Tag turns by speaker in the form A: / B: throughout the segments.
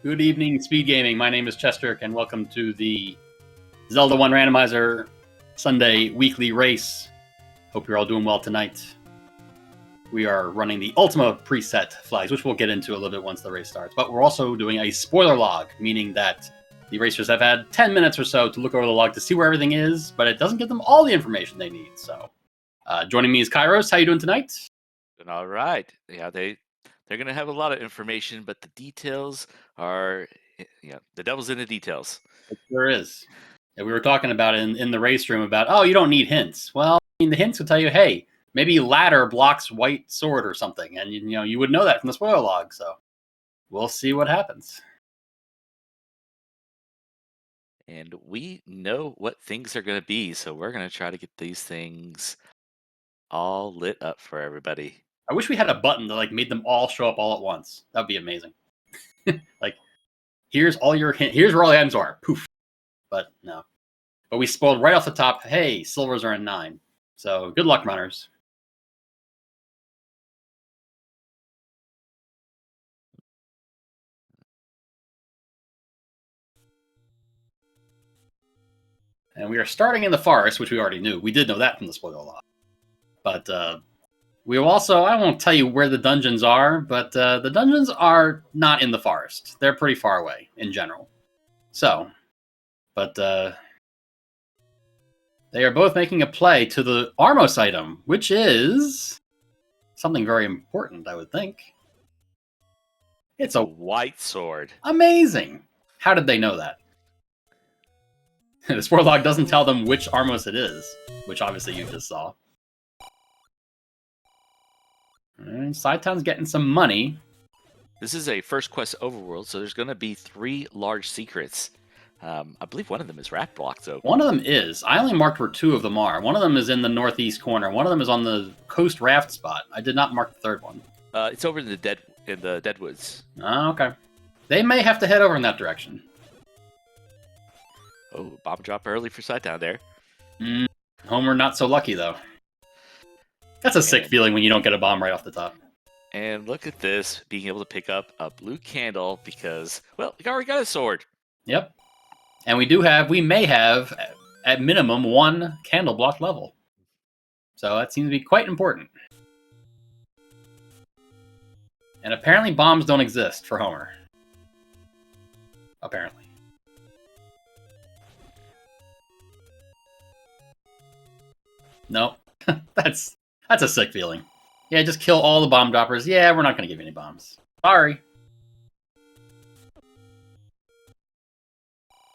A: Good evening, Speed Gaming. My name is Chester, and welcome to the Zelda 1 Randomizer Sunday weekly race. Hope you're all doing well tonight. We are running the Ultima preset flags, which we'll get into a little bit once the race starts. But we're also doing a spoiler log, meaning that the racers have had 10 minutes or so to look over the log to see where everything is, but it doesn't give them all the information they need. So, joining me is Kairos. How you doing tonight?
B: Doing all right. Yeah, they're going to have a lot of information, but the details are, the devil's in the details.
A: It sure is. And we were talking about it in the race room about, oh, you don't need hints. Well, I mean, the hints will tell you, hey, maybe ladder blocks white sword or something, and you would know that from the spoiler log. So we'll see what happens.
B: And we know what things are going to be, so we're going to try to get these things all lit up for everybody.
A: I wish we had a button that made them all show up all at once. That'd be amazing. Here's all your here's where all the items are. Poof. But no. But we spoiled right off the top. Hey, silvers are in 9. So good luck, runners. And we are starting in the forest, which we already knew. We did know that from the spoiler log. But we also, I won't tell you where the dungeons are, but the dungeons are not in the forest. They're pretty far away in general. So, but they are both making a play to the Armos item, which is something very important, I would think. It's a
B: white sword.
A: Amazing. How did they know that? The spoiler log doesn't tell them which Armos it is, which obviously you just saw. And Sidetown's getting some money.
B: This is a first quest overworld, so there's going to be 3 large secrets. I believe one of them is rat blocked open.
A: One of them is. I only marked where 2 of them are. One of them is in the northeast corner. One of them is on the coast raft spot. I did not mark the third one.
B: It's over in the Deadwoods.
A: Oh, okay. They may have to head over in that direction.
B: Oh, bomb drop early for Sidetown there.
A: Homer not so lucky though. That's a sick feeling when you don't get a bomb right off the top.
B: And look at this, being able to pick up a blue candle because, well, we already got a sword.
A: Yep. And we may have, at minimum, 1 candle block level. So that seems to be quite important. And apparently bombs don't exist for Homer. Apparently. No. That's a sick feeling. Yeah, just kill all the bomb droppers. Yeah, we're not going to give you any bombs. Sorry.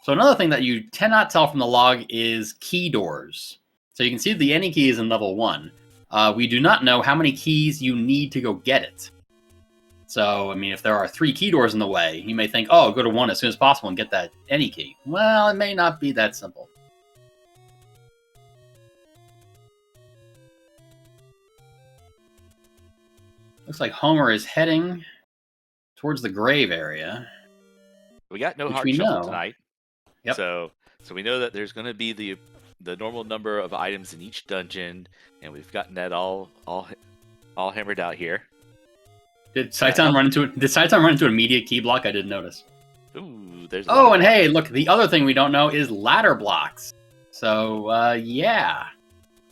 A: So another thing that you cannot tell from the log is key doors. So you can see the any key is in level 1. We do not know how many keys you need to go get it. So, I mean, if there are 3 key doors in the way, you may think, oh, go to 1 as soon as possible and get that any key. Well, it may not be that simple. Looks like Homer is heading towards the grave area.
B: We got no heart shuffle tonight.
A: Yep.
B: So we know that there's going to be the normal number of items in each dungeon, and we've gotten that all hammered out here.
A: Did Sidetown run into an immediate key block? I didn't notice.
B: Ooh, there's.
A: Oh, and hey, look, the other thing we don't know is ladder blocks. So, yeah.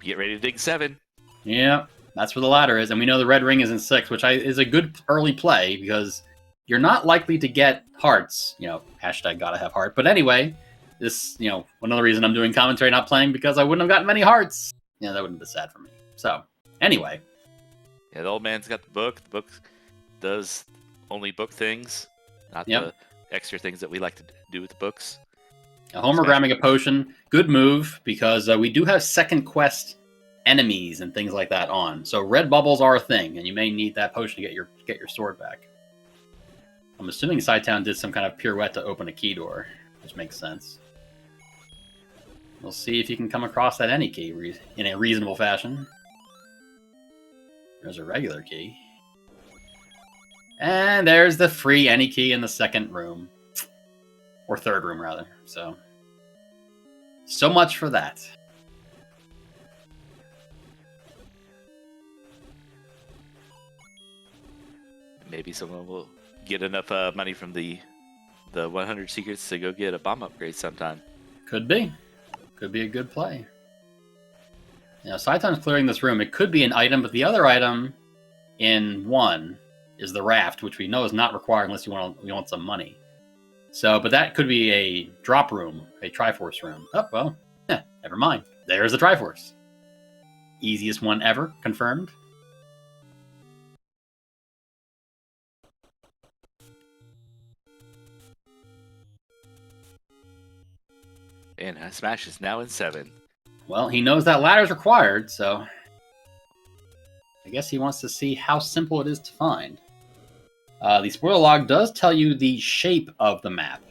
B: Get ready to dig 7.
A: Yeah, that's where the ladder is, and we know the red ring is in 6, which is a good early play because you're not likely to get hearts. Hashtag gotta have heart. But anyway, this, another reason I'm doing commentary, not playing, because I wouldn't have gotten many hearts. Yeah, that wouldn't be sad for me. So, anyway.
B: Yeah, the old man's got the book. The book does only book things, not the extra things that we like to do with the books.
A: Homer grabbing a potion, good move, because we do have second quest enemies and things like that on. So red bubbles are a thing, and you may need that potion to get your sword back. I'm assuming Sidetown did some kind of pirouette to open a key door, which makes sense. We'll see if you can come across that any key in a reasonable fashion. There's a regular key. And there's the free any key in the second room. Or third room, rather. So much for that.
B: Maybe someone will get enough money from the the 100 secrets to go get a bomb upgrade sometime.
A: Could be. Could be a good play. You know, Saitan's clearing this room. It could be an item, but the other item in 1 is the raft, which we know is not required unless you want some money. So, but that could be a drop room, a Triforce room. Oh, well, never mind. There's the Triforce. Easiest one ever, confirmed.
B: And Smash is now in 7.
A: Well, he knows that ladder's required, so I guess he wants to see how simple it is to find. The spoiler log does tell you the shape of the map,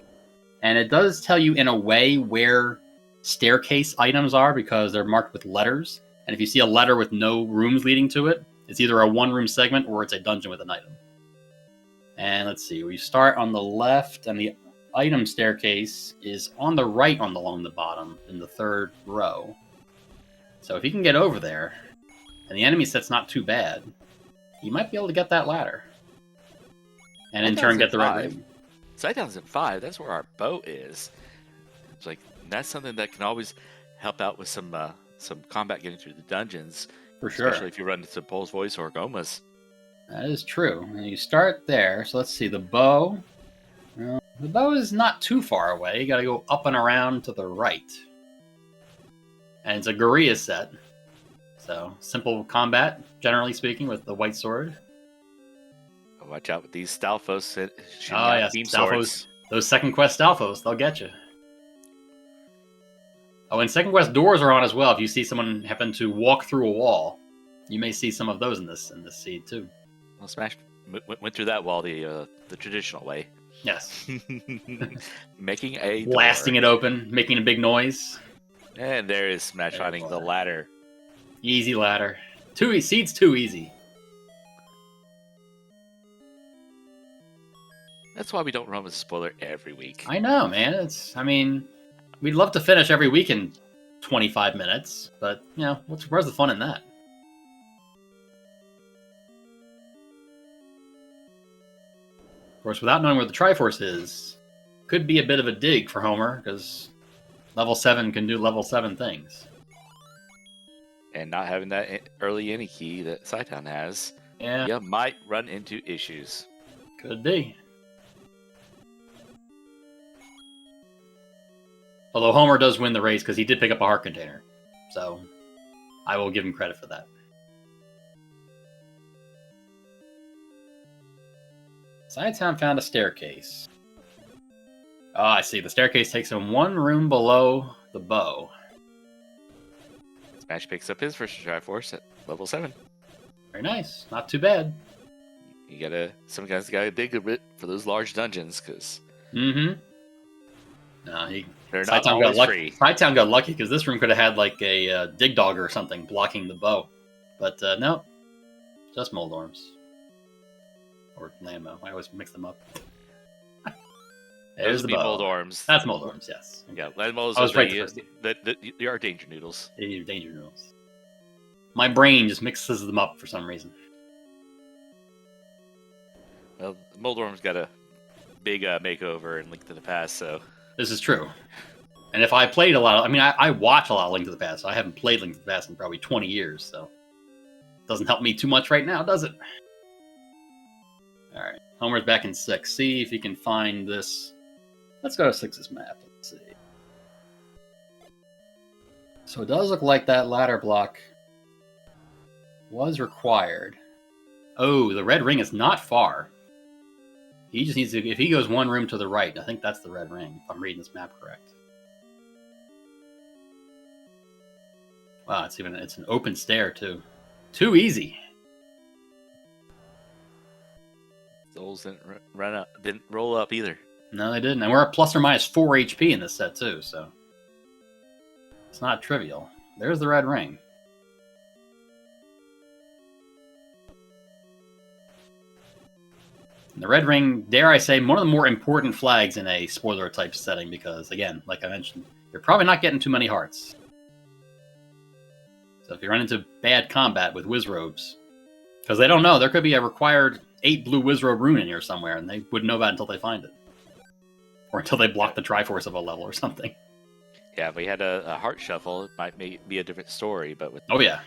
A: and it does tell you in a way where staircase items are because they're marked with letters. And if you see a letter with no rooms leading to it, it's either a one-room segment or it's a dungeon with an item. And let's see, we start on the left, and the item staircase is on the right along the bottom in the 3rd row. So if he can get over there, and the enemy set's not too bad, he might be able to get that ladder. And in turn get the red ring.
B: Saitan's in 5. That's where our bow is. It's like that's something that can always help out with some combat getting through the dungeons.
A: For sure.
B: Especially if you run into Pole's Voice or Goma's.
A: That is true. And you start there. So let's see. The bow. Well, the bow is not too far away. You got to go up and around to the right. And it's a Guerrilla set. So simple combat, generally speaking, with the white sword.
B: Watch out with these Stalfos.
A: Oh, yes. Stalfos. Those second quest Stalfos, they'll get you. Oh, and second quest doors are on as well. If you see someone happen to walk through a wall, you may see some of those in this seed too.
B: Well, Smash went through that wall the traditional way.
A: Yes.
B: Making a door.
A: Blasting it open, making a big noise.
B: And there is Smash finding the ladder.
A: Easy ladder. Seed's too easy.
B: That's why we don't run with a spoiler every week.
A: I know, man. We'd love to finish every week in 25 minutes, but, you know, where's the fun in that? Of course, without knowing where the Triforce is, could be a bit of a dig for Homer, because level 7 can do level 7 things.
B: And not having that early any key that Saitan has, you might run into issues.
A: Could be. Although Homer does win the race because he did pick up a heart container. So I will give him credit for that. Saitan found a staircase. Oh, I see. The staircase takes him 1 room below the bow.
B: Smash picks up his first Triforce at level 7.
A: Very nice. Not too bad.
B: Some guys gotta dig a bit for those large dungeons, because...
A: Mm-hmm. No,
B: they're not always free.
A: Saitan got lucky because this room could have had like a dig dog or something blocking the bow. But no, just Moldorms. Or Lambo. I always mix them up. There's the bow.
B: Moldorms.
A: That's Moldorms, yes.
B: Yeah, Lambo's they are danger noodles.
A: They are danger noodles. My brain just mixes them up for some reason.
B: Well, Moldorm's got a big makeover in Link to the Past, so...
A: This is true. And if I played a lot I watch a lot of Link to the Past, so I haven't played Link to the Past in probably 20 years, so... It doesn't help me too much right now, does it? Alright, Homer's back in 6. See if he can find this... Let's go to 6's map. Let's see. So it does look like that ladder block was required. Oh, the red ring is not far. He just needs to... If he goes 1 room to the right, I think that's the red ring, if I'm reading this map correct. Wow, it's an open stair, too. Too easy.
B: Souls didn't roll up either.
A: No, they didn't. And we're at plus or minus 4 HP in this set, too, so... It's not trivial. There's the red ring. And the red ring, dare I say, one of the more important flags in a spoiler-type setting, because, again, like I mentioned, you're probably not getting too many hearts. So if you run into bad combat with Wizrobes, because they don't know, there could be a required 8 blue Wizrobe rune in here somewhere, and they wouldn't know about it until they find it. or until they block the Triforce of a level or something.
B: Yeah, if we had a heart shuffle, it might be a different story. But with
A: Oh yeah,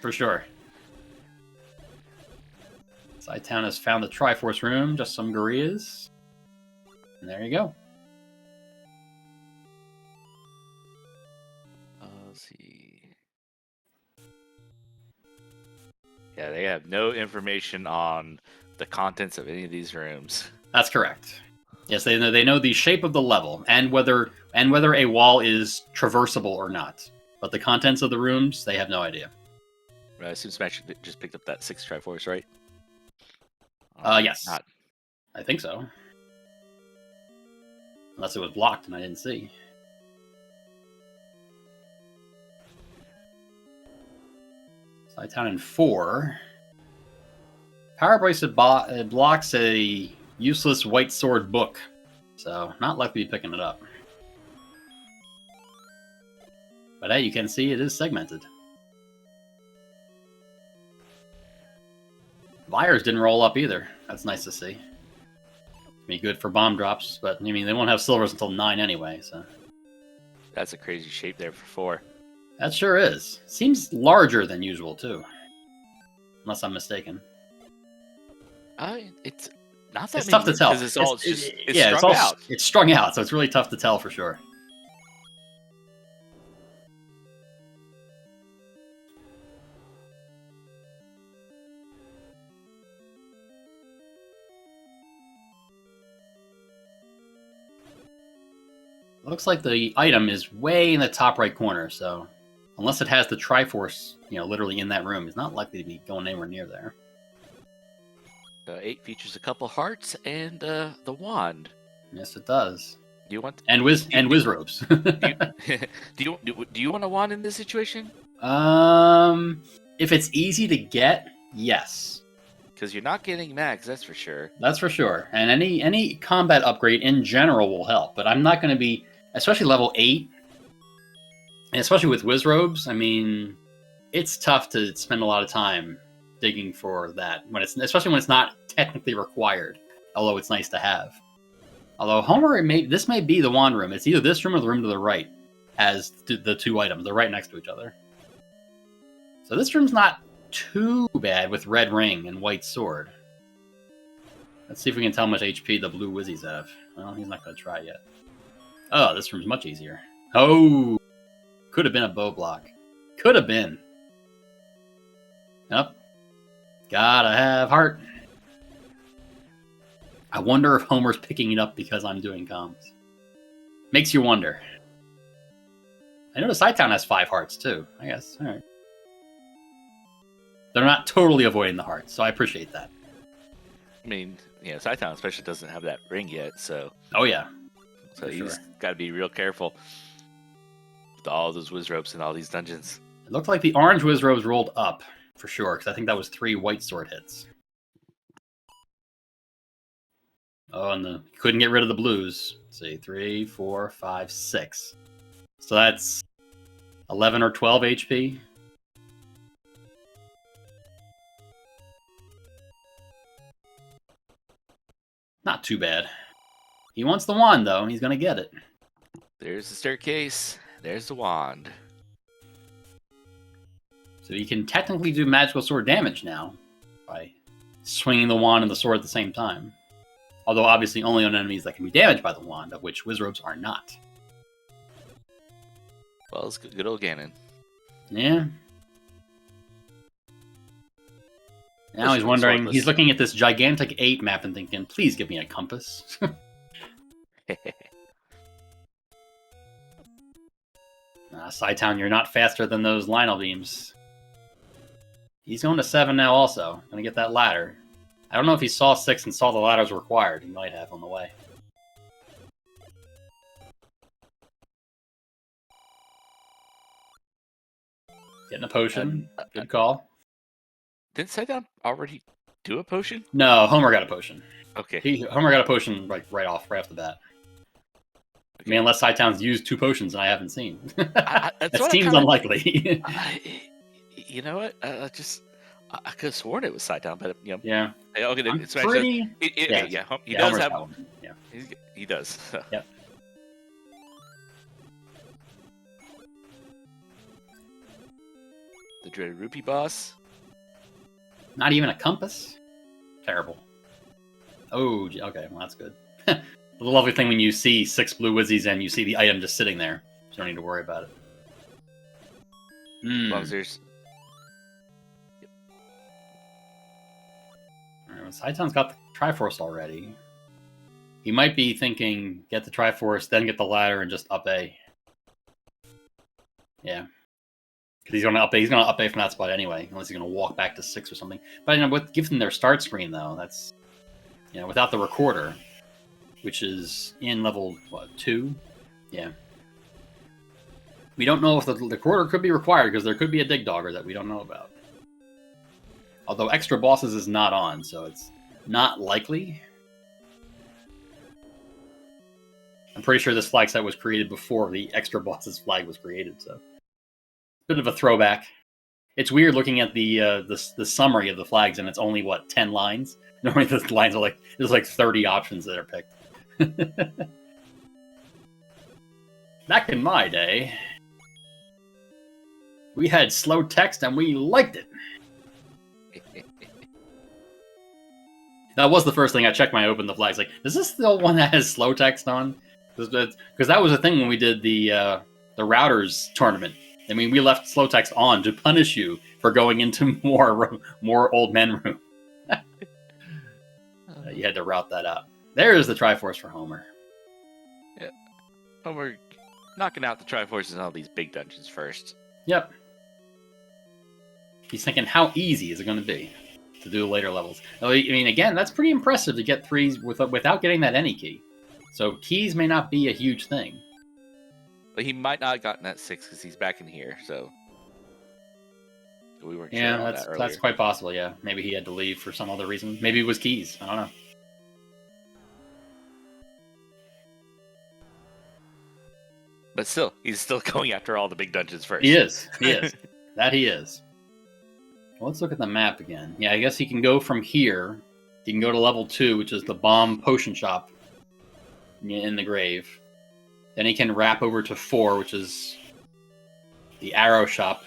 A: for sure. Side-Town has found the Triforce room, just some gorillas. And there you go.
B: Let's see. Yeah, they have no information on the contents of any of these rooms.
A: That's correct. Yes, they know the shape of the level and whether a wall is traversable or not. But the contents of the rooms, they have no idea.
B: I assume Smash just picked up that 6 Triforce, right?
A: Yes.
B: Not.
A: I think so. Unless it was blocked and I didn't see. Side-Town in 4. Power Bracelet blocks a useless white sword book. So, not likely to be picking it up. But hey, you can see it is segmented. Liars didn't roll up either. That's nice to see. Be good for bomb drops, but I mean, they won't have silvers until 9 anyway, so.
B: That's a crazy shape there for 4.
A: That sure is. Seems larger than usual, too. Unless I'm mistaken.
B: It's not that
A: It's
B: many
A: tough to tell.
B: because it's all
A: it's
B: strung out.
A: It's strung out, so it's really tough to tell for sure. Looks like the item is way in the top right corner, so unless it has the Triforce, literally in that room, it's not likely to be going anywhere near there.
B: 8 features a couple hearts and the wand.
A: Yes, it does.
B: Do you want
A: and whiz robes?
B: do you want a wand in this situation?
A: If it's easy to get, yes.
B: Because you're not getting max, that's for sure.
A: That's for sure. And any combat upgrade in general will help, but I'm not going to be, especially level 8, and especially with whiz robes. I mean, it's tough to spend a lot of time digging for that especially when it's not technically required. Although it's nice to have. Although Homer, this may be the wand room. It's either this room or the room to the right has the 2 items. They're right next to each other. So this room's not too bad with red ring and white sword. Let's see if we can tell how much HP the blue Wizzies have. Well, he's not going to try yet. Oh, this room's much easier. Oh! Could have been a bow block. Could have been. Yep. Gotta have heart. I wonder if Homer's picking it up because I'm doing comms. Makes you wonder. I notice Side-Town has 5 hearts too, I guess. Alright. They're not totally avoiding the hearts, so I appreciate that.
B: I mean, Side-Town especially doesn't have that ring yet, so.
A: Oh yeah.
B: So he's got to be real careful with all those whiz ropes and all these dungeons.
A: It looked like the orange whiz robes rolled up, for sure, because I think that was 3 white sword hits. Oh, and couldn't get rid of the blues. Let's see, 3, 4, 5, 6. So that's 11 or 12 HP. Not too bad. He wants the wand, though. He's going to get it.
B: There's the staircase. There's the wand.
A: So he can technically do magical sword damage now by swinging the wand and the sword at the same time. Although obviously only on enemies that can be damaged by the wand, of which Wizrobes are not.
B: Well, it's good old Ganon.
A: Yeah. Now he's wondering, he's looking at this gigantic 8 map and thinking, please give me a compass. Side-Town, you're not faster than those Lionel beams. He's going to 7 now also. Gonna get that ladder. I don't know if he saw 6 and saw the ladders required. He might have on the way. Getting a potion. Good call.
B: Didn't Side-Town already do a potion?
A: No, Homer got a potion.
B: Okay.
A: Homer got a potion right off the bat. Okay. I mean, unless Side-Town's used 2 potions and I haven't seen. That seems unlikely.
B: You know what? I could have sworn it was side down, but
A: Yeah.
B: Okay,
A: I'm
B: Smash does.
A: pretty.
B: Okay,
A: Yeah.
B: he
A: Yeah,
B: does
A: Homer's
B: have.
A: got one. Yeah.
B: He does.
A: Yep.
B: The dreaded rupee boss.
A: Not even a compass. Terrible. Oh, okay. Well, that's good. The lovely thing when you see 6 blue wizzies and you see the item just sitting there, you don't need to worry about it.
B: As long as there's.
A: Alright, well, Saiton's got the Triforce already. He might be thinking, get the Triforce, then get the ladder, and just up A. Yeah. Because he's gonna up A. He's gonna up A from that spot anyway, unless he's gonna walk back to 6 or something. But give them their start screen though. That's without the recorder, which is in level 2. Yeah. We don't know if the recorder could be required because there could be a dig dogger that we don't know about. Although extra bosses is not on, so it's not likely. I'm pretty sure this flag set was created before the extra bosses flag was created, so bit of a throwback. It's weird looking at the summary of the flags, and it's only 10 lines. Normally the lines are there's 30 options that are picked. Back in my day, we had slow text and we liked it. That was the first thing I checked when I opened the flags. Is this the one that has slow text on? Because that was a thing when we did the routers tournament. I mean, we left slow text on to punish you for going into more old men room. You had to route that out. There's the Triforce for Homer.
B: Yeah, Homer knocking out the Triforces in all these big dungeons first.
A: Yep. He's thinking, how easy is it going to be to do later levels? I mean, again, that's pretty impressive to get 3s without getting that any key. So keys may not be a huge thing.
B: But he might not have gotten that 6 because he's back in here, so we weren't sure on that earlier.
A: That's quite possible, yeah. Maybe he had to leave for some other reason. Maybe it was keys. I don't know.
B: But still, he's still going after all the big dungeons first.
A: He is. He is. That he is. Well, let's look at the map again. Yeah, I guess he can go from here. He can go to level 2, which is the bomb potion shop in the grave. Then he can wrap over to 4, which is the arrow shop.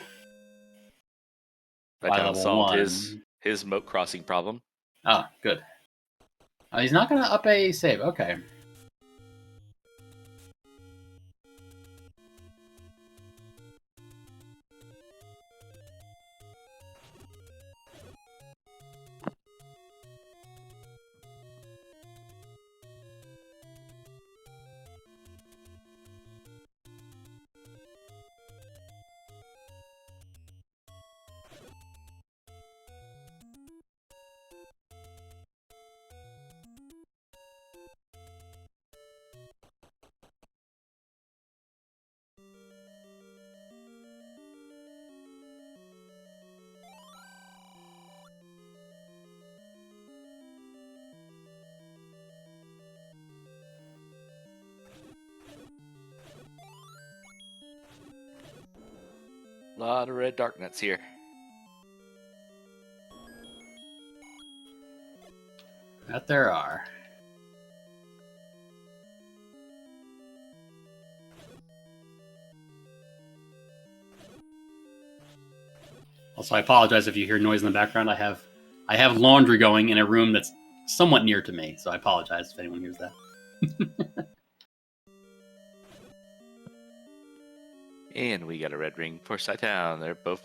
B: By level solved his moat crossing problem.
A: Oh, good. He's not going to up a save. Okay.
B: A lot of red dark nuts here.
A: That there are. Also, I apologize if you hear noise in the background. I have laundry going in a room that's somewhat near to me, so I apologize if anyone hears that.
B: And we got a red ring for Saitan. They're both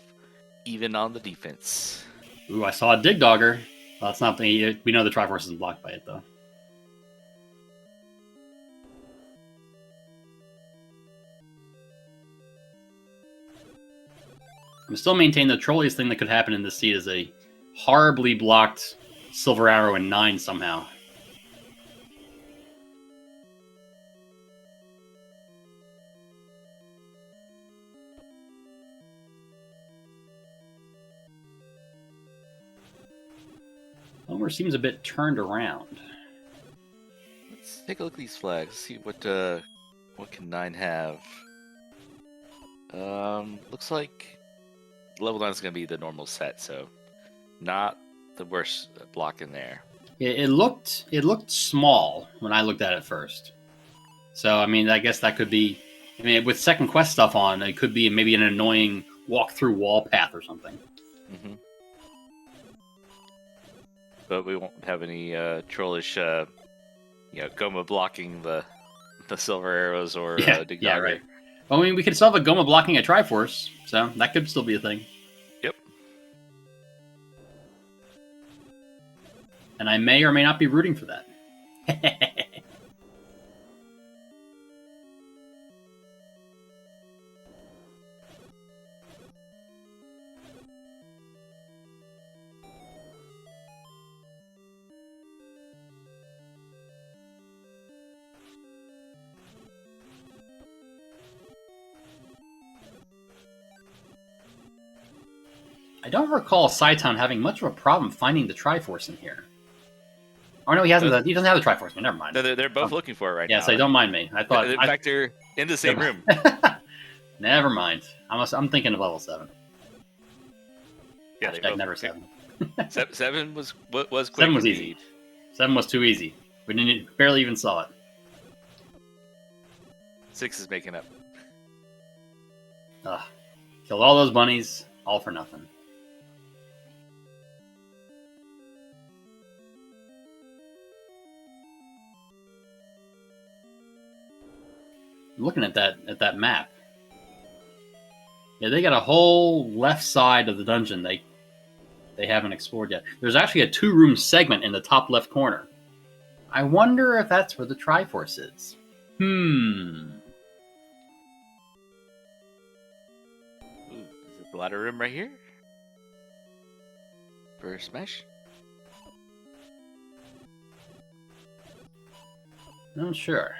B: even on the defense.
A: Ooh, I saw a dig dogger. Well, that's not we know the Triforce isn't blocked by it though. I'm still maintaining the trolliest thing that could happen in this seed is a horribly blocked silver arrow in 9 somehow. Homer seems a bit turned around.
B: Let's take a look at these flags. See what can 9 have. Looks like level 9 is going to be the normal set, so Not the worst block in there.
A: It looked small when I looked at it first. So I mean, I guess that could be. I mean, with second quest stuff on, it could be maybe an annoying walk-through wall path or something.
B: Mm-hmm. But we won't have any trollish, Goma blocking the silver arrows or Dig
A: yeah,
B: Dogger.
A: right. Well, I mean, we could still have a Goma blocking a Triforce, so that could still be a thing.
B: Yep.
A: And I may or may not be rooting for that. I don't recall Saiton having much of a problem finding the Triforce in here. Oh no, he hasn't. He doesn't have the Triforce. Never mind.
B: No, they're both looking for it right now.
A: Yeah, so don't mind me. I thought.
B: In fact, they're in the same room.
A: Never mind. I'm thinking of level 7.
B: Yeah,
A: Hashtag never 7.
B: 7 was quick.
A: 7 was easy. 7 was too easy. We barely even saw it.
B: 6 is making up.
A: Ugh. Killed all those bunnies, all for nothing. I'm looking at that map. Yeah, they got a whole left side of the dungeon they haven't explored yet. There's actually a 2-room segment in the top left corner. I wonder if that's where the Triforce is.
B: Ooh, is it the ladder room right here? For Smash?
A: Not sure.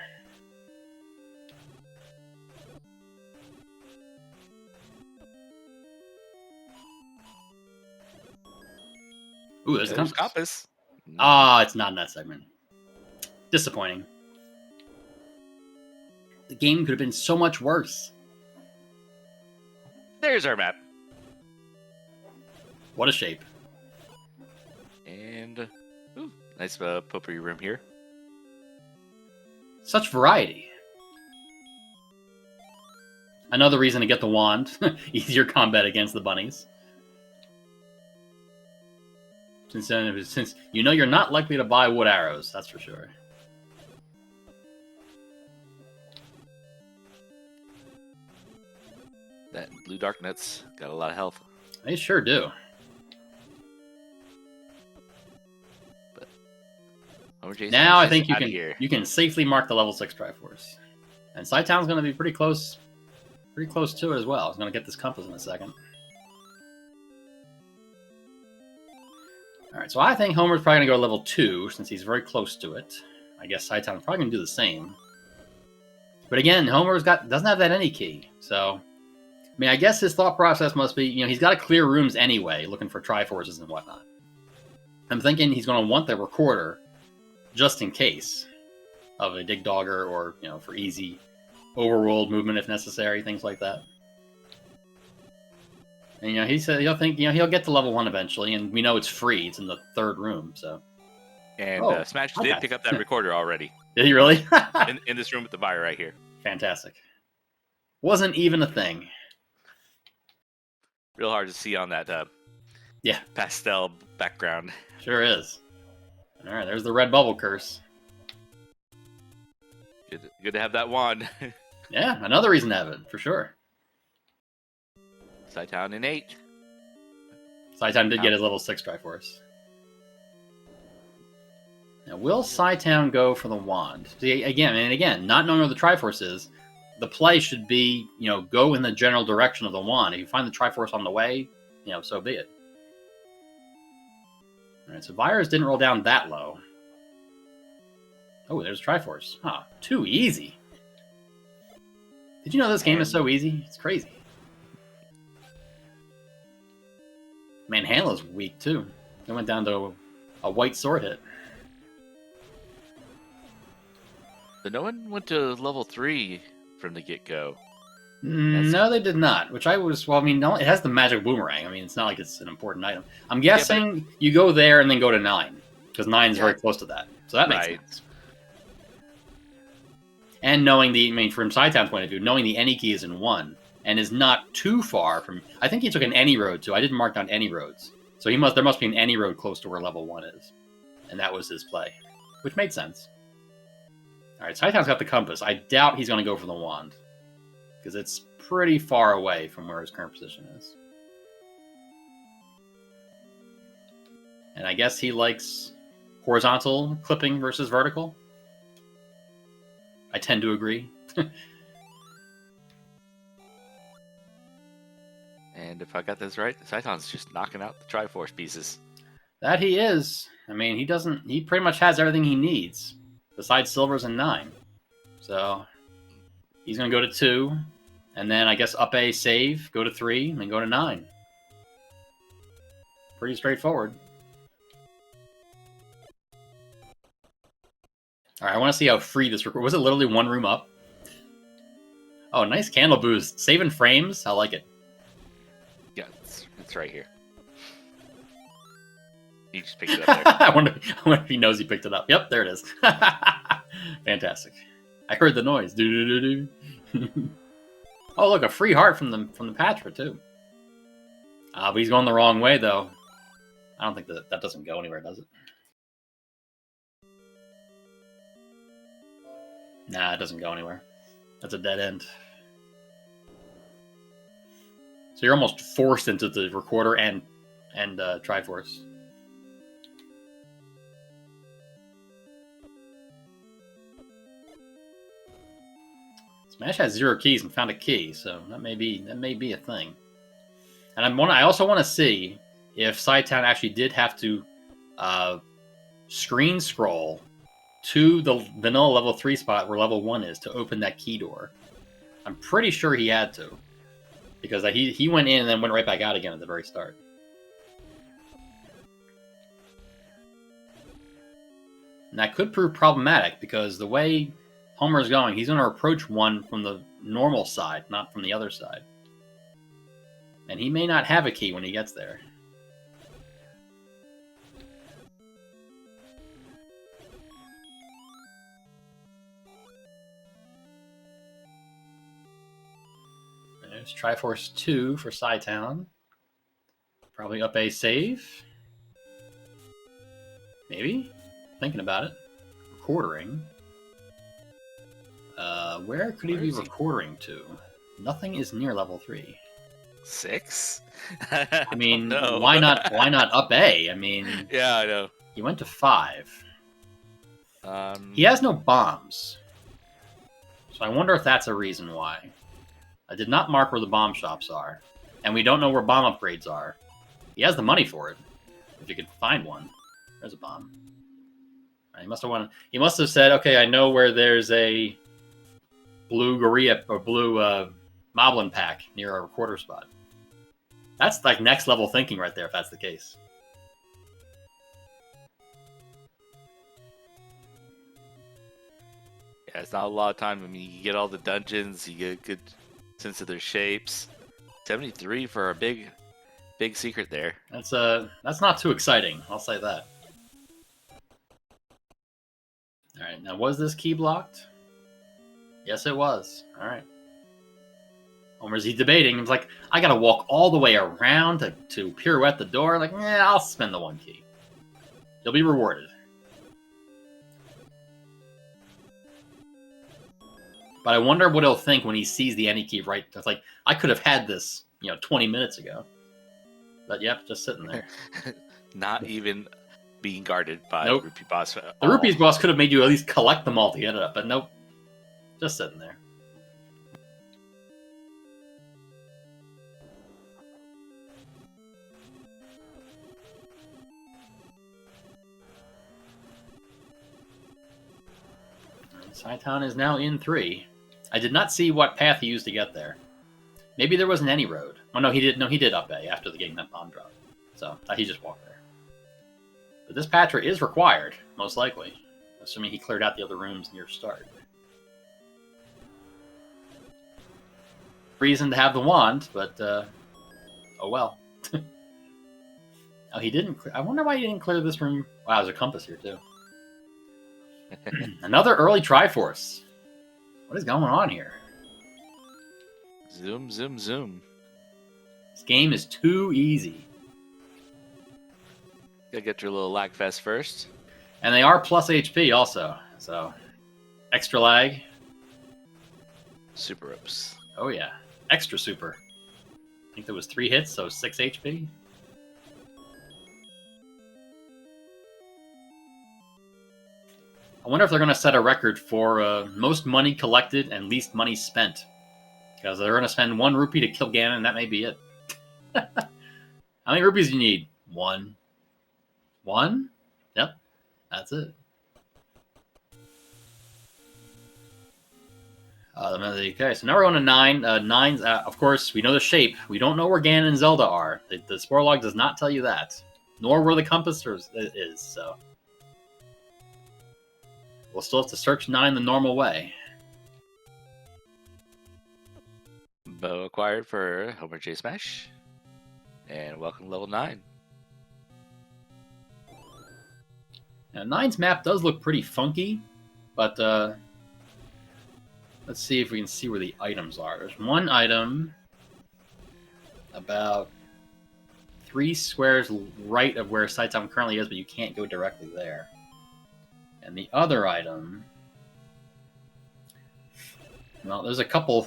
A: Ooh, there's a compass. Ah, it's not in that segment. Disappointing. The game could have been so much worse.
B: There's our map.
A: What a shape.
B: And, ooh, nice potpourri room here.
A: Such variety. Another reason to get the wand. Easier combat against the bunnies. Since you know you're not likely to buy wood arrows, that's for sure.
B: That blue dark nuts got a lot of health.
A: They sure do.
B: But
A: now I think you can safely mark the level 6 Triforce. And Saiton's going to be pretty close to it as well. He's going to get this compass in a second. All right, so I think Homer's probably going to go to level 2 since he's very close to it. I guess Saiton's probably going to do the same. But again, Homer's doesn't have that any key. So, I mean, I guess his thought process must be, he's got to clear rooms anyway, looking for Triforces and whatnot. I'm thinking he's going to want the recorder just in case of a Dig Dogger or, for easy overworld movement if necessary, things like that. And he said he'll get to level 1 eventually, and we know it's free. It's in the 3rd room, so.
B: And Smash did pick up that recorder already.
A: Did he really?
B: in this room with the buyer right here.
A: Fantastic. Wasn't even a thing.
B: Real hard to see on that pastel background.
A: Sure is. All right, there's the red bubble curse.
B: Good to have that wand.
A: Yeah, another reason to have it, for sure.
B: Saiton in 8.
A: Saiton did get his level 6 Triforce. Now, will Saiton go for the wand? See, again, not knowing where the Triforce is, the play should be, go in the general direction of the wand. If you find the Triforce on the way, so be it. All right, so Virus didn't roll down that low. Oh, there's Triforce. Huh, too easy. Did you know this game is so easy? It's crazy. Man, Hanla's weak, too. It went down to a white sword hit.
B: But no one went to level 3 from the get-go. That's
A: No, they did not. Which I was. Well, I mean, no, it has the magic boomerang. I mean, it's not like it's an important item. I'm
B: yeah, but
A: guessing you go there and then go to 9 because 9 is
B: yeah,
A: very close to that. So that makes
B: right.
A: sense. And knowing the, I mean, from Sci-Town's point of view, knowing the any key is in 1 and is not too far from. I think he took an any road too. I didn't mark down any roads, so there must be an any road close to where level 1 is, and that was his play, which made sense. All right, Sci-Town's got the compass. I doubt he's going to go for the wand because it's pretty far away from where his current position is. And I guess he likes horizontal clipping versus vertical. I tend to agree.
B: And if I got this right, Saiton's just knocking out the Triforce pieces.
A: That he is. I mean, he pretty much has everything he needs, besides silvers and 9. So he's going to go to 2, and then I guess up A, save, go to 3, and then go to 9. Pretty straightforward. All right, I want to see how free this was. It literally 1 room up? Oh, nice candle boost. Saving frames. I like it.
B: Yeah, it's right here. He just picked it up there.
A: I wonder if he knows he picked it up. Yep, there it is. Fantastic. I heard the noise. Do. Oh, look, a free heart from the Patra too. But he's going the wrong way though. I don't think that doesn't go anywhere, does it? Nah, it doesn't go anywhere. That's a dead end. So you're almost forced into the recorder and Triforce. Smash has 0 keys and found a key, so that may be a thing. And I also want to see if Sci-Town actually did have to screen scroll to the vanilla level 3 spot where level 1 is to open that key door. I'm pretty sure he had to, because he went in and then went right back out again at the very start. And that could prove problematic because the way Homer's going, he's going to approach 1 from the normal side, not from the other side. And he may not have a key when he gets there. There's Triforce 2 for Sci-Town. Probably up A save. Maybe? Thinking about it. Recording. Where could he be recording to? Nothing is near level 3.
B: 6?
A: I mean, why not up A? I mean,
B: yeah, I know.
A: He went to 5. He has no bombs. So I wonder if that's a reason why. I did not mark where the bomb shops are. And we don't know where bomb upgrades are. He has the money for it. If you could find one. There's a bomb. He must have said, okay, I know where there's a blue Gorilla or blue Moblin pack near our recorder spot. That's like next level thinking right there, if that's the case.
B: Yeah, it's not a lot of time. I mean, you get all the dungeons, you get a good sense of their shapes. 73 for a big secret there.
A: That's not too exciting, I'll say that. Alright, now was this key blocked? Yes, it was. Alright. Homer's debating. He's like, I gotta walk all the way around to pirouette the door. Like, I'll spend the 1 key. You'll be rewarded. But I wonder what he'll think when he sees the any key right. It's like, I could have had this, 20 minutes ago. But yep, just sitting there.
B: Not even being guarded by
A: Nope.
B: the Rupee boss.
A: The Rupees boss could have made you at least collect them all to get it up, but nope. Just sitting there. Sci-Town is now in 3. I did not see what path he used to get there. Maybe there wasn't any road. Oh no, he did. No, he did up A after getting that bomb drop. So he just walked there. But this Patra is required, most likely, assuming he cleared out the other rooms near start. reason to have the wand, but oh well. Oh, he didn't. I wonder why he didn't clear this room. Wow, there's a compass here too. Another early Triforce. What is going on here?
B: Zoom, zoom, zoom.
A: This game is too easy.
B: Gotta get your little lag fest first.
A: And they are plus HP also, so extra lag.
B: Super ropes.
A: Oh yeah, extra super. I think there was 3 hits, so 6 HP. I wonder if they're going to set a record for most money collected and least money spent. Because they're going to spend 1 rupee to kill Ganon, and that may be it. How many rupees do you need? 1. 1? Yep, that's it. Okay, so now we're on to 9. 9's, of course, we know the shape. We don't know where Ganon and Zelda are. The spoiler log does not tell you that. Nor where the compass is, so... We'll still have to search 9 the normal way.
B: Bow acquired for Homer J Smash. And welcome to level 9.
A: Now, 9's map does look pretty funky, but let's see if we can see where the items are. There's one item about 3 squares right of where Saitama currently is, but you can't go directly there. And the other item, well, there's a couple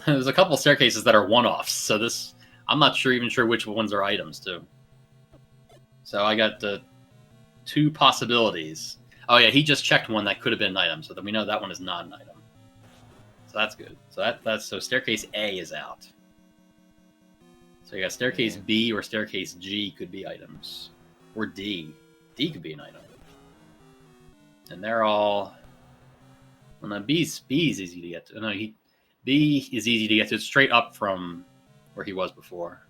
A: staircases that are one-offs. So this, I'm not even sure which ones are items too. So I got 2 possibilities. Oh yeah, he just checked one that could have been an item, so then we know that one is not an item. So that's good. So so staircase A is out. So you got staircase B or staircase G could be items, or D. D could be an item. And they're all... Well, no, B's easy to get to. No, B is easy to get to. It's straight up from where he was before.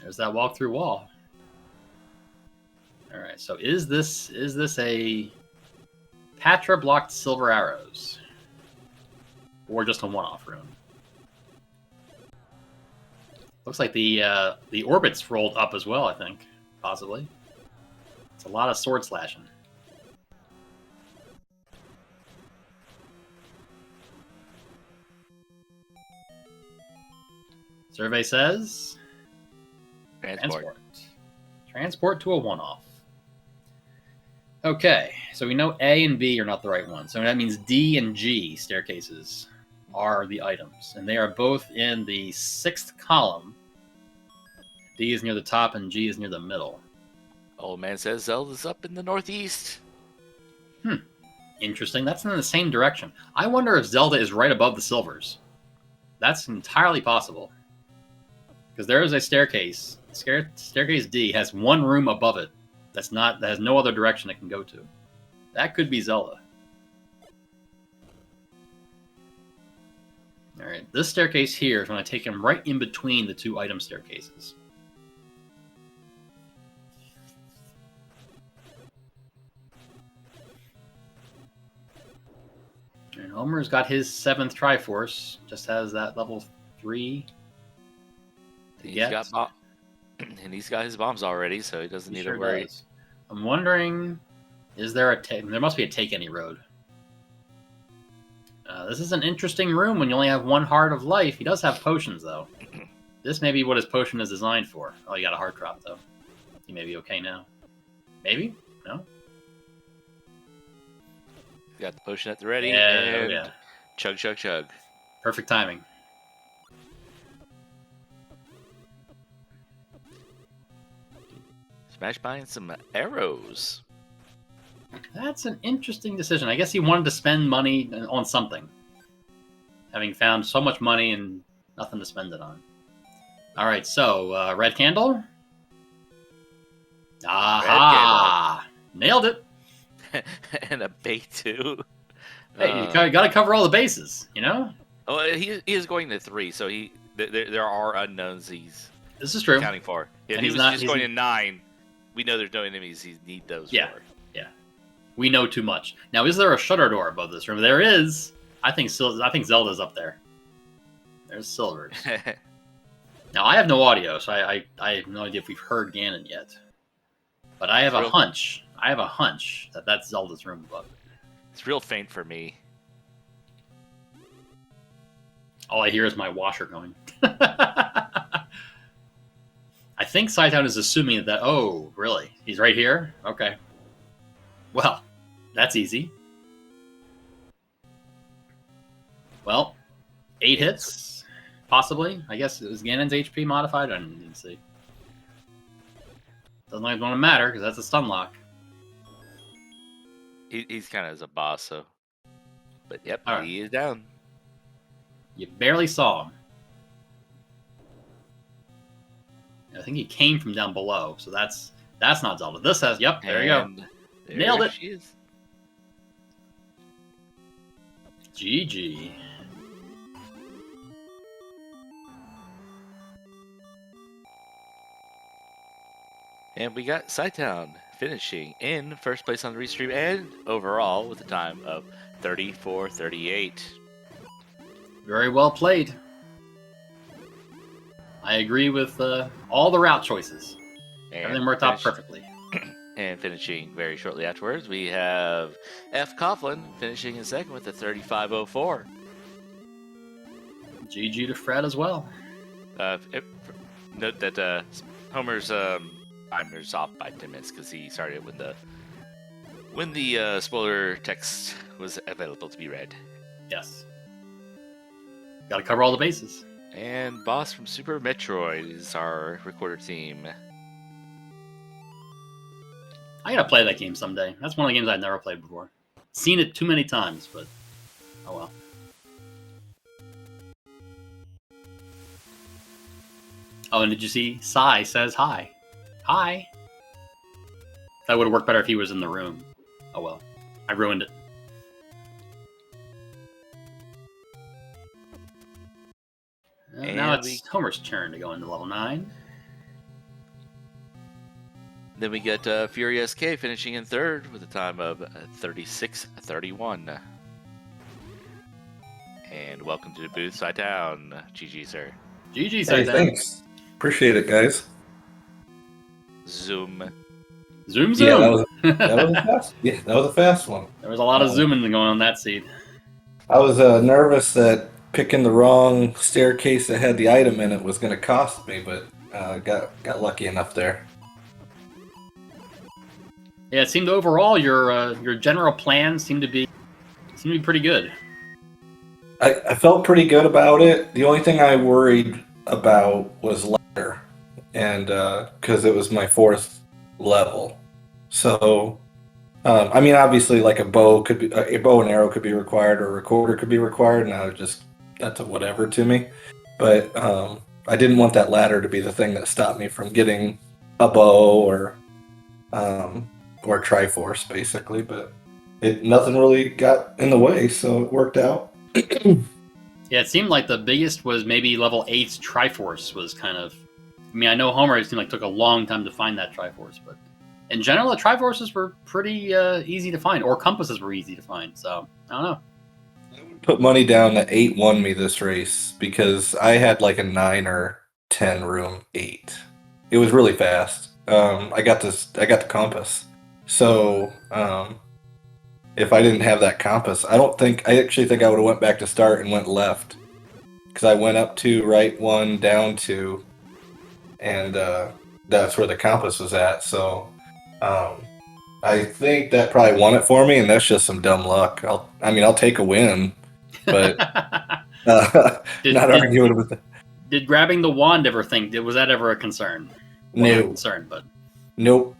A: There's that walk-through wall. All right, so is this a Patra blocked silver arrows? Or just a one-off room? Looks like the orbit's rolled up as well, I think. Possibly. It's a lot of sword slashing. Survey says... Transport. Transport to a one-off. Okay, so we know A and B are not the right ones. So that means D and G staircases are the items. And they are both in the 6th column. D is near the top and G is near the middle.
B: Old man says Zelda's up in the northeast.
A: Interesting. That's in the same direction. I wonder if Zelda is right above the silvers. That's entirely possible. Because there is a staircase. Staircase D has 1 room above it that has no other direction it can go to. That could be Zelda. All right, this staircase here is going to take him right in between the 2 item staircases. And Homer's got his 7th Triforce. Just has that level 3 to get.
B: And he's got his bombs already, so he doesn't need to worry.
A: Does. I'm wondering, is there there must be a take any road. This is an interesting room when you only have 1 heart of life. He does have potions, though. This may be what his potion is designed for. Oh, he got a heart drop, though. He may be okay now. Maybe? No?
B: Got the potion at the ready.
A: Yeah, yeah.
B: Chug, chug, chug.
A: Perfect timing.
B: Smash buying some arrows.
A: That's an interesting decision. I guess he wanted to spend money on something. Having found so much money and nothing to spend it on. All right, so red candle. Aha! Nailed it.
B: And a bait too.
A: Hey, you got to cover all the bases, you know.
B: Oh, he is going to 3, so there are unknowns he's
A: This is true.
B: accounting for. If
A: And
B: he was just going to 9, we know there's no enemies you need those
A: Yeah.
B: for.
A: Yeah. We know too much. Now, is there a shutter door above this room? There is. I think Zelda's up there. There's Silver's. Now, I have no audio, so I have no idea if we've heard Ganon yet. But I have a hunch. I have a hunch that that's Zelda's room above.
B: It's real faint for me.
A: All I hear is my washer going. I think Saitown is assuming that. Oh, really? He's right here? Okay. Well, that's easy. Well, 8 hits, possibly. I guess is Ganon's HP modified? I didn't see. Doesn't like it's going to matter because that's a stun lock.
B: He's kind of as a boss, so. But yep,
A: All right.
B: He is down.
A: You barely saw him. I think he came from down below, so that's not Zelda. This has, yep, there you go. Nailed it.
B: She is.
A: GG.
B: And we got Saitown finishing in first place on the restream and overall with a time of 34:38.
A: Very well played. I agree with all the route choices.
B: And
A: everything worked out perfectly.
B: And finishing very shortly afterwards, we have F. Coughlin finishing in second with a 35:04.
A: GG to Fred as well.
B: Note that Homer's timer's off by 10 minutes because he started when the spoiler text was available to be read.
A: Yes. Got to cover all the bases.
B: And Boss from Super Metroid is our recorder team.
A: I gotta play that game someday. That's one of the games I've never played before. Seen it too many times, but oh well. Oh, and did you see? Sai says hi. Hi. That would have worked better if he was in the room. Oh well. I ruined it. Now it's Homer's turn to go into level 9.
B: Then we get Fury SK finishing in third with a time of 36:31. And welcome to the booth, Saitown. GG, sir.
A: GG, Saitown.
C: Thanks. Appreciate it, guys.
B: Zoom.
A: Zoom.
C: Yeah, that was a fast one.
A: There was a lot of zooming going on that seed.
C: I was nervous that picking the wrong staircase that had the item in it was going to cost me, but got lucky enough there.
A: Yeah, it seemed overall your general plan seemed to be pretty good.
C: I felt pretty good about it. The only thing I worried about was ladder, and because it was my 4th level. So, I mean, obviously, like a bow and arrow could be required, or a recorder could be required, and that's a whatever to me. But I didn't want that ladder to be the thing that stopped me from getting a bow or Triforce, basically. But nothing really got in the way, so it worked out.
A: Yeah, it seemed like the biggest was maybe level 8's Triforce was kind of... I mean, I know Homer, it seemed like took a long time to find that Triforce, but in general, the Triforces were pretty easy to find, or compasses were easy to find, so I don't know.
C: I would put money down that 8 won me this race, because I had like a 9 or 10 room 8. It was really fast. I got the compass. So, if I didn't have that compass, I actually think I would have went back to start and went left. Because I went up 2, right 1, down 2, and that's where the compass was at. So I think that probably won it for me, and that's just some dumb luck. I'll take a win, but not arguing with it.
A: Did grabbing the wand was that ever a concern?
C: No.
A: Not a concern, but...
C: Nope.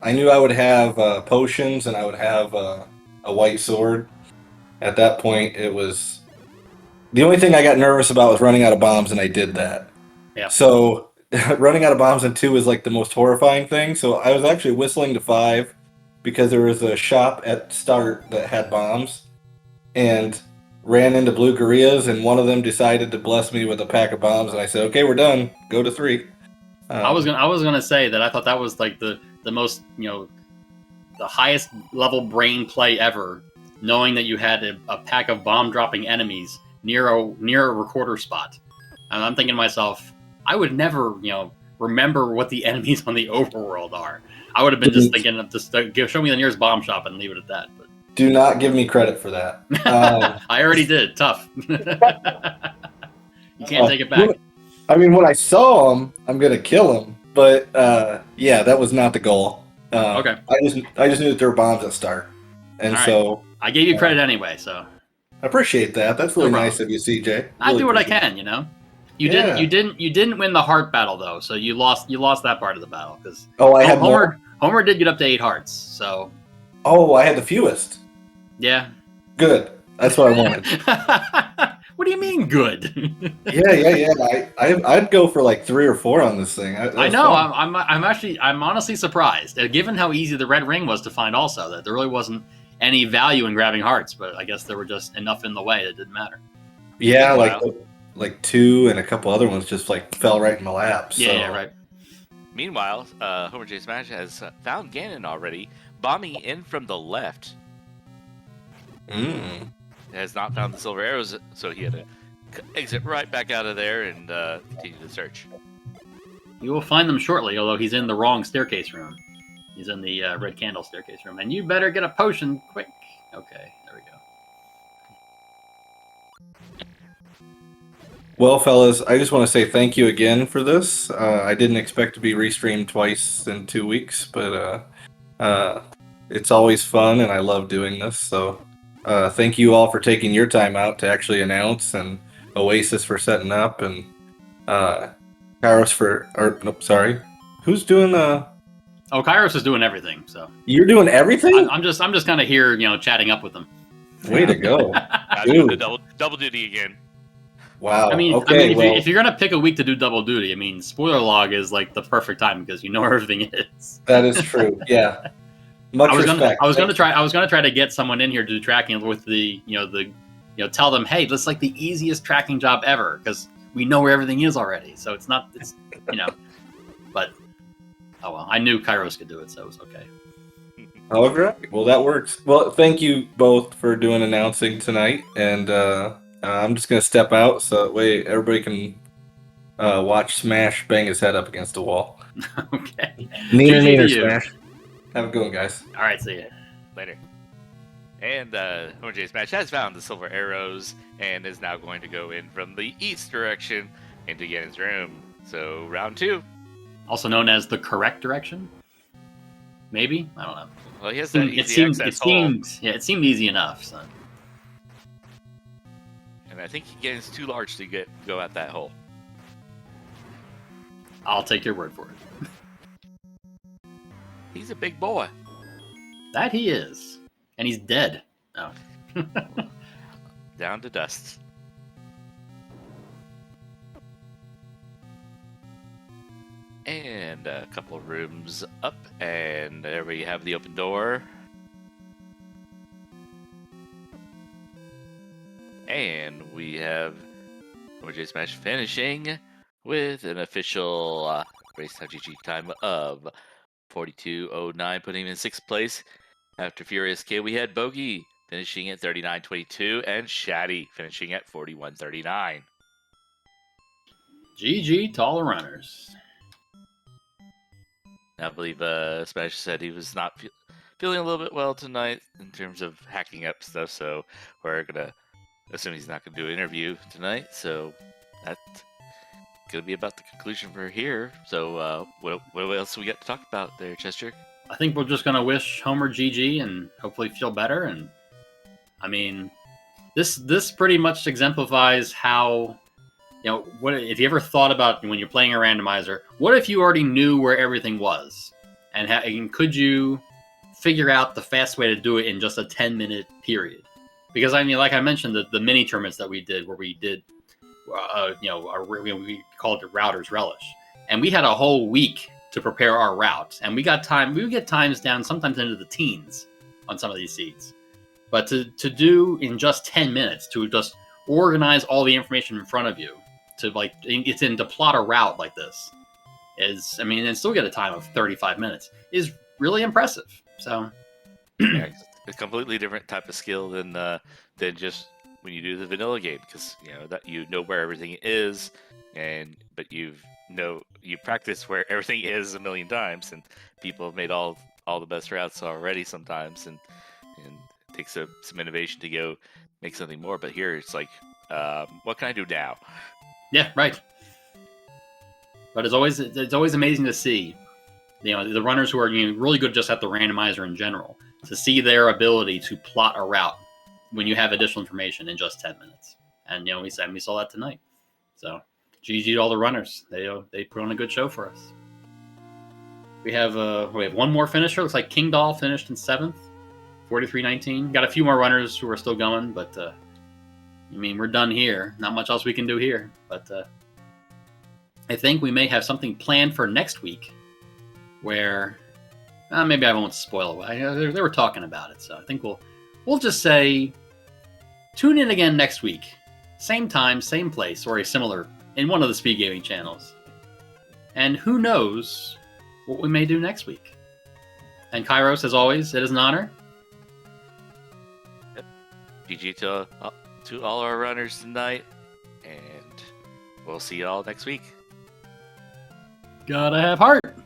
C: I knew I would have potions, and I would have a white sword. At that point, it was... The only thing I got nervous about was running out of bombs, and I did that.
A: Yeah.
C: So, running out of bombs in 2 is like the most horrifying thing. So, I was actually whistling to 5, because there was a shop at start that had bombs, and ran into blue gorillas, and one of them decided to bless me with a pack of bombs, and I said, okay, we're done. Go to 3.
A: I was gonna say that I thought that was like the most, the highest level brain play ever, knowing that you had a pack of bomb dropping enemies near a recorder spot. And I'm thinking to myself, I would never, remember what the enemies on the overworld are. I would have been just thinking of just show me the nearest bomb shop and leave it at that. But
C: do not give me credit for that.
A: I already did. Tough. You can't take it back.
C: I mean, when I saw him, I'm gonna kill him. But yeah, that was not the goal.
A: Okay.
C: I just knew that there were bombs at start, and
A: All right.
C: so
A: I gave you credit anyway. So
C: I appreciate that. That's really nice of you, CJ. Really
A: I do what I can. You didn't win the heart battle though, so you lost that part of the battle because
C: I had more.
A: Homer did get up to 8 hearts, so
C: I had the fewest.
A: Yeah.
C: Good. That's what I wanted.
A: What do you mean good?
C: Yeah. I'd go for like 3 or 4 on this thing.
A: I know. I'm honestly surprised, given how easy the red ring was to find. Also, that there really wasn't any value in grabbing hearts, but I guess there were just enough in the way that it didn't matter.
C: Yeah, like 2 and a couple other ones just like fell right in my lap. So.
A: Yeah, right.
B: Meanwhile, Homer J. Smash has found Ganon already, bombing in from the left. Has not found the silver arrows, so he had to exit right back out of there and continue the search.
A: You will find them shortly, although he's in the wrong staircase room. He's in the red candle staircase room, and you better get a potion quick. Okay, there we go.
C: Well, fellas, I just want to say thank you again for this. I didn't expect to be restreamed twice in 2 weeks, but it's always fun, and I love doing this. So thank you all for taking your time out to actually announce, and Oasis for setting up, and Kairos sorry. Who's doing the...
A: Oh, Kairos is doing everything, so...
C: You're doing everything?
A: I'm just kind of here, chatting up with them.
C: Way to go.
B: I'm doing the double duty again.
C: Wow.
A: If you're gonna pick a week to do double duty, spoiler log is like the perfect time because you know where everything is.
C: That is true. Yeah. Much respect.
A: I was gonna try to get someone in here to do tracking with the tell them, hey, this is like the easiest tracking job ever because we know where everything is already. So it's but oh well, I knew Kairos could do it, so it was okay.
C: All right. Well, that works. Well, thank you both for doing announcing tonight, and I'm just going to step out so that way everybody can watch Smash bang his head up against the wall.
A: Okay.
C: Neener, Smash. Have a good one, guys.
A: All right, see ya.
B: Later. And Homer J. Smash has found the silver arrows and is now going to go in from the east direction into Ganon's room. So, round 2.
A: Also known as the correct direction? Maybe? I don't know.
B: Well, he has that easy access hole.
A: It seemed easy enough, so...
B: And I think Ganon's too large to go at that hole.
A: I'll take your word for it.
B: He's a big boy.
A: That he is. And he's dead. Oh.
B: Down to dust. And a couple of rooms up, and there we have the open door. And we have OJ Smash finishing with an official race.gg time of 42:09, putting him in 6th place. After Furious K, we had Bogey finishing at 39:22, and Shaddy finishing at 41:39.
A: GG taller runners.
B: I believe Smash said he was not feeling a little bit well tonight in terms of hacking up stuff, so we're gonna assume he's not gonna do an interview tonight. So that's gonna be about the conclusion for here. So what else we got to talk about there, Chester?
A: I think we're just gonna wish Homer GG and hopefully feel better. And this pretty much exemplifies how. What if you ever thought about when you're playing a randomizer? What if you already knew where everything was, and could you figure out the fast way to do it in just a 10-minute period? Because like I mentioned, the mini tournaments that we did, where we did, we called it Router's Relish, and we had a whole week to prepare our route, and we got time. We would get times down sometimes into the teens on some of these seeds, but to do in just 10 minutes to just organize all the information in front of you. To plot a route like this, is, I mean, and still get a time of 35 minutes is really impressive. So,
B: Yeah, it's a completely different type of skill than just when you do the vanilla game, because that you know where everything is, but you practice where everything is a million times, and people have made all the best routes already sometimes, and it takes some innovation to go make something more. But here it's like, what can I do now?
A: yeah, right. But it's always amazing to see, the runners who are really good just at the randomizer in general, to see their ability to plot a route when you have additional information in just 10 minutes. And we saw that tonight. So GG to all the runners. They put on a good show for us. We have one more finisher. Looks like King Doll finished in 7th, 43.19. Got a few more runners who are still going, but we're done here. Not much else we can do here. But I think we may have something planned for next week, where maybe I won't spoil it. They were talking about it, so I think we'll just say tune in again next week, same time, same place, or a similar in one of the speed gaming channels. And who knows what we may do next week. And Kairos, as always, it is an honor.
B: Yep. GG to all our runners tonight, and we'll see you all next week.
A: Gotta have heart.